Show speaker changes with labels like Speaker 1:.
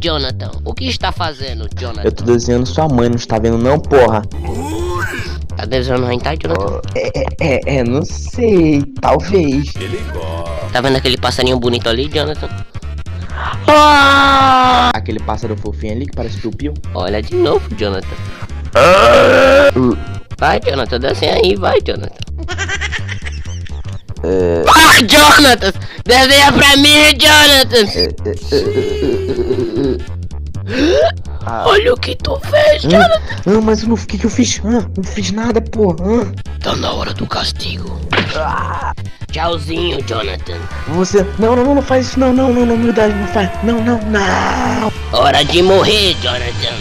Speaker 1: Jonathan, o que está fazendo, Jonathan?
Speaker 2: Eu tô desenhando sua mãe, não está vendo não, porra?
Speaker 1: Tá desenhando hentai, Jonathan?
Speaker 2: Não sei, talvez.
Speaker 1: Tá vendo aquele passarinho bonito ali, Jonathan?
Speaker 2: Aquele pássaro fofinho ali que parece piu-piu.
Speaker 1: Olha de novo, Jonathan. Vai, Jonathan, desenha aí, vai, Jonathan. Vai, Jonathan! Desenha pra mim, Jonathan! Olha o que tu fez, Jonathan!
Speaker 2: Mas o que eu fiz? Não fiz nada, porra.
Speaker 1: Tá na hora do castigo. Tchauzinho, Jonathan.
Speaker 2: Você. Não faz isso, não, humildade, não faz. Não.
Speaker 1: Hora de morrer, Jonathan.